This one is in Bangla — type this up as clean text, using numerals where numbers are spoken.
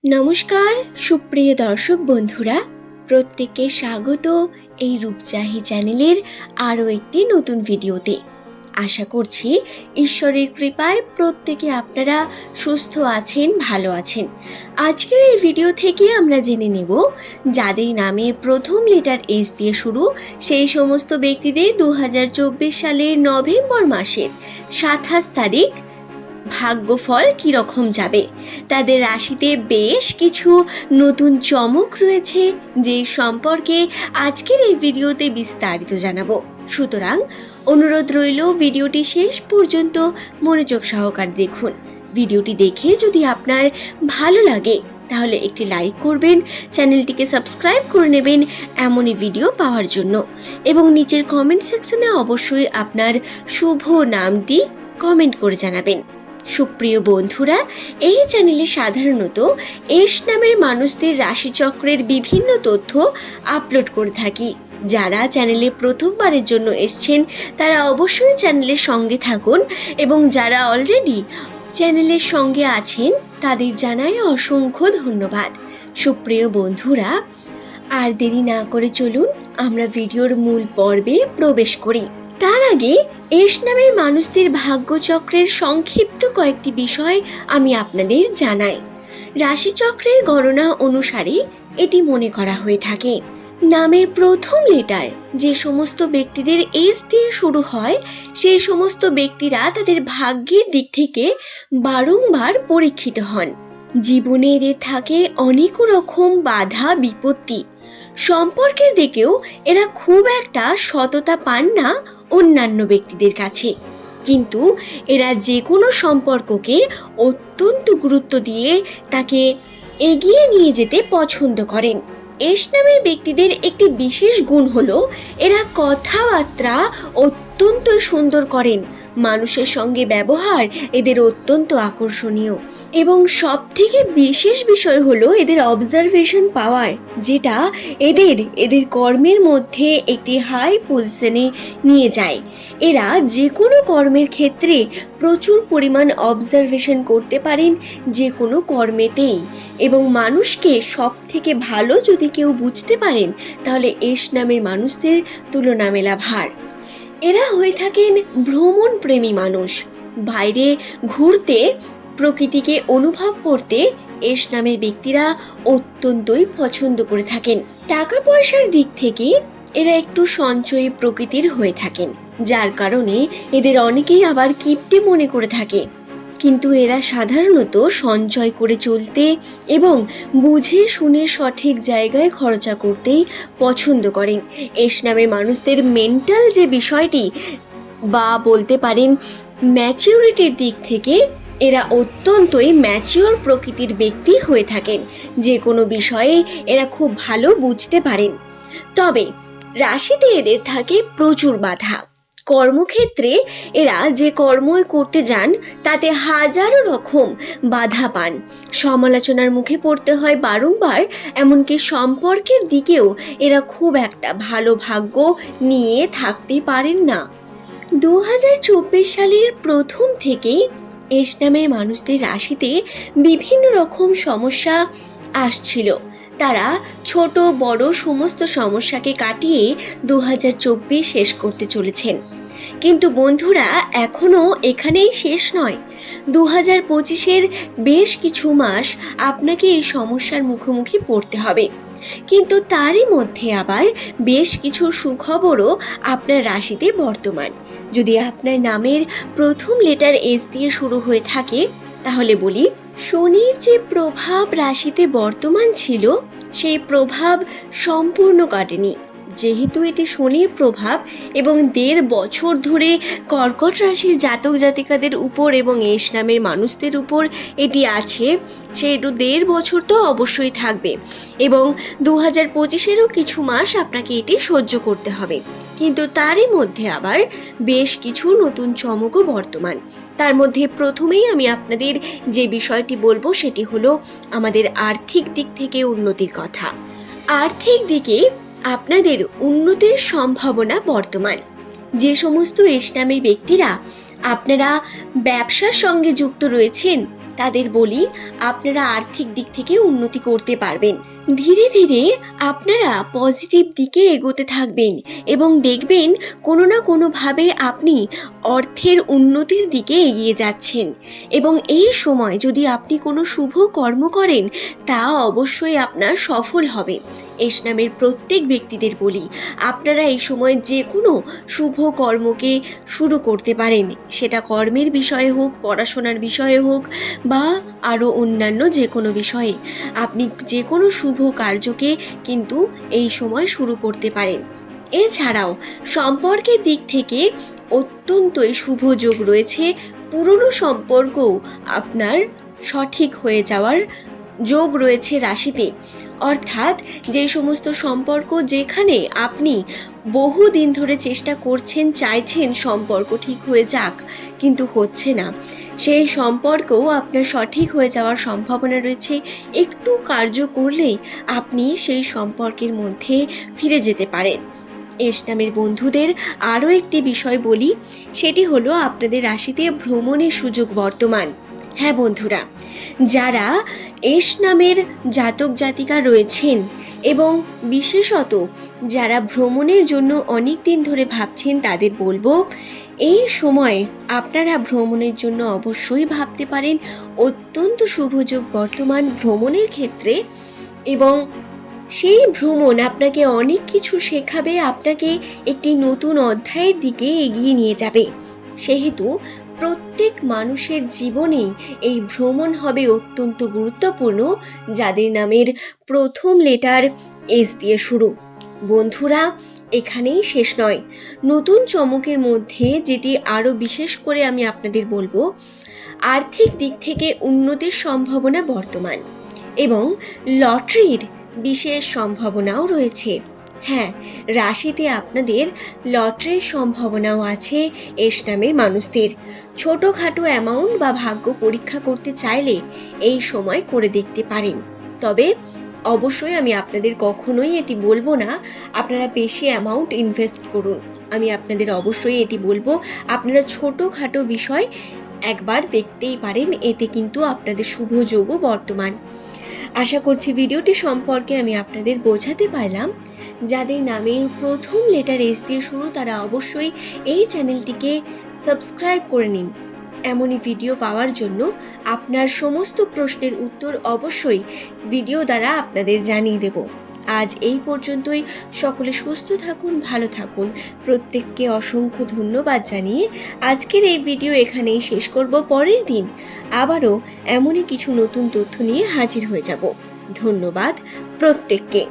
নমস্কার সুপ্রিয় দর্শক বন্ধুরা, প্রত্যেককে স্বাগত এই রূপচাহি চ্যানেলের আরও একটি নতুন ভিডিওতে। আশা করছি ঈশ্বরের কৃপায় প্রত্যেকে আপনারা সুস্থ আছেন, ভালো আছেন। আজকের এই ভিডিও থেকে আমরা জেনে নেব যাদের নামের প্রথম লেটার এস দিয়ে শুরু সেই সমস্ত ব্যক্তিদের 2024 সালের নভেম্বর মাসের 27 তারিখ ভাগ্যফল কীরকম যাবে। তাদের রাশিতে বেশ কিছু নতুন চমক রয়েছে, যে সম্পর্কে আজকের এই ভিডিওতে বিস্তারিত জানাবো। সুতরাং অনুরোধ রইল ভিডিওটি শেষ পর্যন্ত মনোযোগ সহকারে দেখুন। ভিডিওটি দেখে যদি আপনার ভালো লাগে তাহলে একটি লাইক করবেন, চ্যানেলটিকে সাবস্ক্রাইব করে নেবেন এমনই ভিডিও পাওয়ার জন্য, এবং নিচের কমেন্ট সেকশনে অবশ্যই আপনার শুভ নামটি কমেন্ট করে জানাবেন। সুপ্রিয় বন্ধুরা, এই চ্যানেলে সাধারণত এস নামের মানুষদের রাশিচক্রের বিভিন্ন তথ্য আপলোড করে থাকি। যারা চ্যানেলে প্রথমবারের জন্য এসছেন তারা অবশ্যই চ্যানেলের সঙ্গে থাকুন, এবং যারা অলরেডি চ্যানেলের সঙ্গে আছেন তাদের জানাই অসংখ্য ধন্যবাদ। সুপ্রিয় বন্ধুরা, আর দেরি না করে চলুন আমরা ভিডিওর মূল পর্বে প্রবেশ করি। তার আগে এস নামের মানুষদের ভাগ্যচক্রের সংক্ষিপ্ত কয়েকটি বিষয় আমি আপনাদের জানাই। রাশিচক্রের গণনা অনুসারে এটি মনে করা হয়ে থাকে, নামের প্রথম লেটার যে সমস্ত ব্যক্তিদের এস দিয়ে শুরু হয় সেই সমস্ত ব্যক্তিরা তাদের ভাগ্যের দিক থেকে বারংবার পরীক্ষিত হন। জীবনে এদের থাকে অনেক রকম বাধা বিপত্তি। সম্পর্কের দিকেও এরা খুব একটা সততা পান না অন্যান্য ব্যক্তিদের কাছে, কিন্তু এরা যে কোনো সম্পর্ককে অত্যন্ত গুরুত্ব দিয়ে তাকে এগিয়ে নিয়ে যেতে পছন্দ করেন। এস নামের ব্যক্তিদের একটি বিশেষ গুণ হলো এরা কথাবার্তা অত্যন্ত সুন্দর করেন। মানুষের সঙ্গে ব্যবহার এদের অত্যন্ত আকর্ষণীয়, এবং সব থেকে বিশেষ বিষয় হলো এদের অবজারভেশন পাওয়ার, যেটা এদের কর্মের মধ্যে একটি হাই পজিশনে নিয়ে যায়। এরা যে কোনো কর্মের ক্ষেত্রে প্রচুর পরিমাণ অবজারভেশন করতে পারেন যে কোনো কর্মেতেই, এবং মানুষকে সব থেকে ভালো যদি কেউ বুঝতে পারেন তাহলে এস নামের মানুষদের তুলনা মেলা ভার। এরা হয়ে থাকেন ভ্রমণ প্রেমী মানুষ। বাইরে ঘুরতে, প্রকৃতিকে অনুভব করতে এস নামের ব্যক্তিরা অত্যন্তই পছন্দ করে থাকেন। টাকা পয়সার দিক থেকে এরা একটু সঞ্চয়ী প্রকৃতির হয়ে থাকেন, যার কারণে এদের অনেকেই আবার কিপ্টে মনে করে থাকে, কিন্তু এরা সাধারণত সঞ্চয় করে চলতে এবং বুঝে শুনে সঠিক জায়গায় খরচা করতেই পছন্দ করেন। এস নামের মানুষদের মেন্টাল যে বিষয়টি বা বলতে পারেন ম্যাচিউরিটির দিক থেকে এরা অত্যন্তই ম্যাচিওর প্রকৃতির ব্যক্তি হয়ে থাকেন। যে কোনো বিষয়ে এরা খুব ভালো বুঝতে পারেন। তবে রাশিতে এদের থাকে প্রচুর বাধা। কর্মক্ষেত্রে এরা যে কর্মই করতে যান তাতে হাজারো রকম বাধা পান, সমালোচনার মুখে পড়তে হয় বারংবার। এমনকি সম্পর্কের দিকেও এরা খুব একটা ভালো ভাগ্য নিয়ে থাকতে পারেন না। 2024 সালের প্রথম থেকেই এস নামের মানুষদের রাশিতে বিভিন্ন রকম সমস্যা আসছিল। তারা ছোট বড় সমস্ত সমস্যাকে কাটিয়ে 2024 শেষ করতে চলেছেন। কিন্তু বন্ধুরা, এখনও এখানেই শেষ নয়। 2025-এর বেশ কিছু মাস আপনাকে এই সমস্যার মুখোমুখি পড়তে হবে, কিন্তু তারই মধ্যে আবার বেশ কিছু সুখবরও আপনার রাশিতে বর্তমান। যদি আপনার নামের প্রথম লেটার এস দিয়ে শুরু হয়ে থাকে তাহলে বলি, শনির যে প্রভাব রাশিতে বর্তমান ছিল সেই প্রভাব সম্পূর্ণ কাটেনি। যেহেতু এটি শনির প্রভাব এবং 1.5 বছর ধরে কর্কট রাশির জাতক জাতিকাদের উপর এবং এস নামের মানুষদের উপর এটি আছে, সেহেতু 1.5 বছর তো অবশ্যই থাকবে, এবং 2025-এরও কিছু মাস আপনাকে এটি সহ্য করতে হবে। কিন্তু তারই মধ্যে আবার বেশ কিছু নতুন চমকও বর্তমান। তার মধ্যে প্রথমেই আমি আপনাদের যে বিষয়টি বলবো সেটি হলো আমাদের আর্থিক দিক থেকে উন্নতির কথা। আর্থিক দিকে আপনাদের উন্নতির সম্ভাবনা বর্তমান। যে সমস্ত এস নামের ব্যক্তিরা আপনারা ব্যবসার সঙ্গে যুক্ত রয়েছেন তাদের বলি আপনারা আর্থিক দিক থেকে উন্নতি করতে পারবেন। ধীরে ধীরে আপনারা পজিটিভ দিকে এগোতে থাকবেন এবং দেখবেন কোনো না কোনোভাবে আপনি অর্থের উন্নতির দিকে এগিয়ে যাচ্ছেন। এবং এই সময় যদি আপনি কোনো শুভ কর্ম করেন তা অবশ্যই আপনার সফল হবে। এস নামের প্রত্যেক ব্যক্তিদের বলি আপনারা এই সময় যে কোনো শুভ কর্মকে শুরু করতে পারেন, সেটা কর্মের বিষয়ে হোক, পড়াশোনার বিষয়ে হোক বা আরও অন্যান্য যে কোনো বিষয়ে আপনি যে কোনো শুভ কার্যকে কিন্তু এই সময় শুরু করতে পারেন। এছাড়াও সম্পর্কের দিক থেকে অত্যন্তই শুভ যোগ রয়েছে। পুরনো সম্পর্কও আপনার সঠিক হয়ে যাওয়ার যোগ রয়েছে রাশিতে। অর্থাৎ যে সমস্ত সম্পর্ক যেখানে আপনি বহুদিন ধরে চেষ্টা করছেন, চাইছেন সম্পর্ক ঠিক হয়ে যাক কিন্তু হচ্ছে না, সেই সম্পর্কও আপনার সঠিক হয়ে যাওয়ার সম্ভাবনা রয়েছে। একটু কার্য করলেই আপনি সেই সম্পর্কের মধ্যে ফিরে যেতে পারেন। এস নামের বন্ধুদের আরও একটি বিষয় বলি, সেটি হলো আপনাদের রাশিতে ভ্রমণের সুযোগ বর্তমান। হ্যাঁ বন্ধুরা, যারা এস নামের জাতক জাতিকা রয়েছেন এবং বিশেষত যারা ভ্রমণের জন্য অনেক দিন ধরে ভাবছেন তাদের বলবো এই সময়ে আপনারা ভ্রমণের জন্য অবশ্যই ভাবতে পারেন। অত্যন্ত শুভযোগ বর্তমান ভ্রমণের ক্ষেত্রে এবং সেই ভ্রমণ আপনাকে অনেক কিছু শেখাবে, আপনাকে একটি নতুন অধ্যায়ের দিকে এগিয়ে নিয়ে যাবে। সেহেতু প্রত্যেক মানুষের জীবনেই এই ভ্রমণ হবে অত্যন্ত গুরুত্বপূর্ণ যাদের নামের প্রথম লেটার এস দিয়ে শুরু। বন্ধুরা, এখানেই শেষ নয়, নতুন চমকের মধ্যে যেটি আরও বিশেষ করে আমি আপনাদের বলবো, আর্থিক দিক থেকে উন্নতির সম্ভাবনা বর্তমান এবং লটারির বিশেষ সম্ভাবনাও রয়েছে। হ্যাঁ, রাশিতে আপনাদের লটারির সম্ভাবনাও আছে। এস নামের মানুষদের ছোটোখাটো অ্যামাউন্ট বা ভাগ্য পরীক্ষা করতে চাইলে এই সময় করে দেখতে পারেন। তবে অবশ্যই আমি আপনাদের কখনোই এটি বলবো না আপনারা বেশি অ্যামাউন্ট ইনভেস্ট করুন। আমি আপনাদের অবশ্যই এটি বলবো আপনারা ছোটোখাটো বিষয় একবার দেখতেই পারেন, এতে কিন্তু আপনাদের শুভ যোগও বর্তমান। আশা করছি ভিডিওটি সম্পর্কে আমি আপনাদের বোঝাতে পারলাম। যাদের নামের প্রথম লেটার এস দিয়ে শুরু তারা অবশ্যই এই চ্যানেলটিকে সাবস্ক্রাইব করে নিন। এমনই ভিডিও পাওয়ার জন্য আপনার সমস্ত প্রশ্নের উত্তর অবশ্যই ভিডিও দ্বারা আপনাদের জানিয়ে দেব। আজ এই পর্যন্তই। সকলে সুস্থ থাকুন, ভালো থাকুন। প্রত্যেককে অসংখ্য ধন্যবাদ জানিয়ে আজকের এই ভিডিও এখানেই শেষ করব। পরের দিন আবারও এমনই কিছু নতুন তথ্য নিয়ে হাজির হয়ে যাব। ধন্যবাদ প্রত্যেককে।